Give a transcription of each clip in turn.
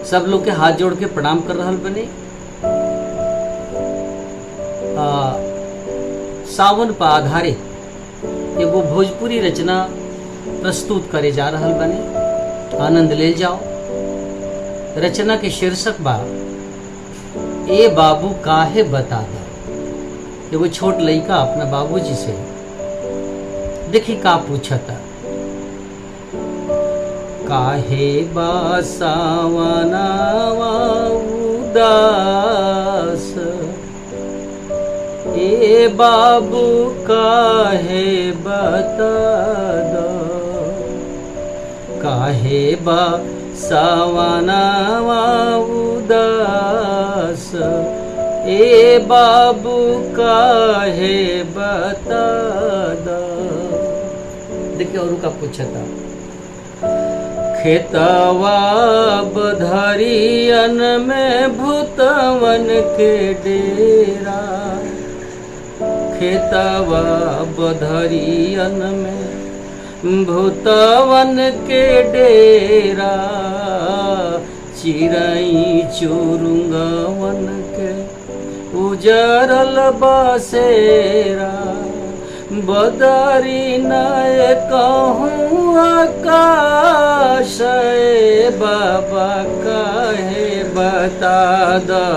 सब लोग के हाथ जोड़ के प्रणाम कर रहल बने। सावन पर आधारित एगो भोजपुरी रचना प्रस्तुत करे जा रहल बने, आनंद ले जाओ। रचना के शीर्षक बा ए बाबू काहे बता दा। एगो छोट लड़का अपना बाबूजी से देखी का पूछता, काहे बा सावनवा उदास, ए बाबू काहे बता दो। काहे बा सावनवा उदास, ए बाबू काहे बता दो। देखिए और का पूछता, खेतवा बधरियन में भूतवन के डेरा, खेतवा बधरियन में भूतवन के डेरा, चिरई चुरुंगवन के उजरल बसेरा, बदरी नए कहूँ आकाश, बाबा काहे बता दो।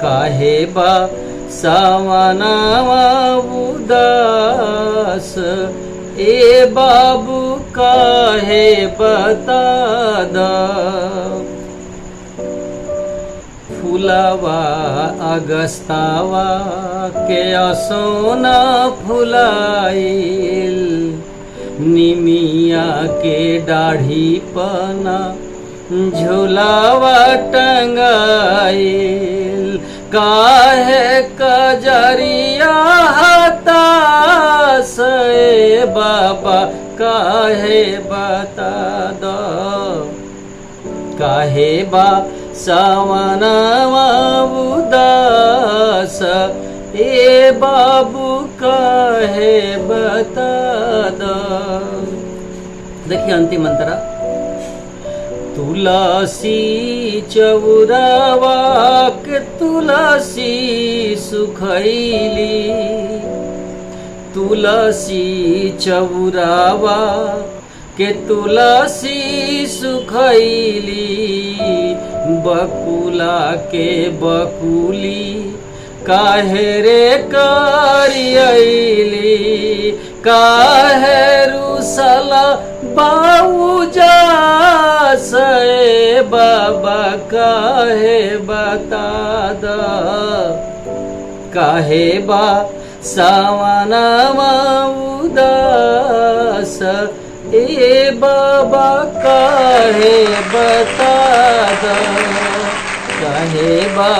काहे बा सावनवा उदास, ए बाबू काहे बता दो। फुलवा अगस्तावा के असोना फुलाइल, निमिया के दाढ़ी पना झुलावा टंगाइल, काहे कजरिया हताश, ए बाबा काहे बता दो। काहे बा सावनवा उदास, ए बाबू काहे बता दो। देखिए अंतिम अंतरा, तुलसी चौरावा के तुलसी सुखैली, तुलसी चौरावा के तुलसी सुखैली, बकुला के बकुली काहे रे करियली, काहे रुसला बाऊजा से, बाबा काहे बता दो। काहे बा सावनवा उदास, ए बाबा काहे बता दो। काहे बा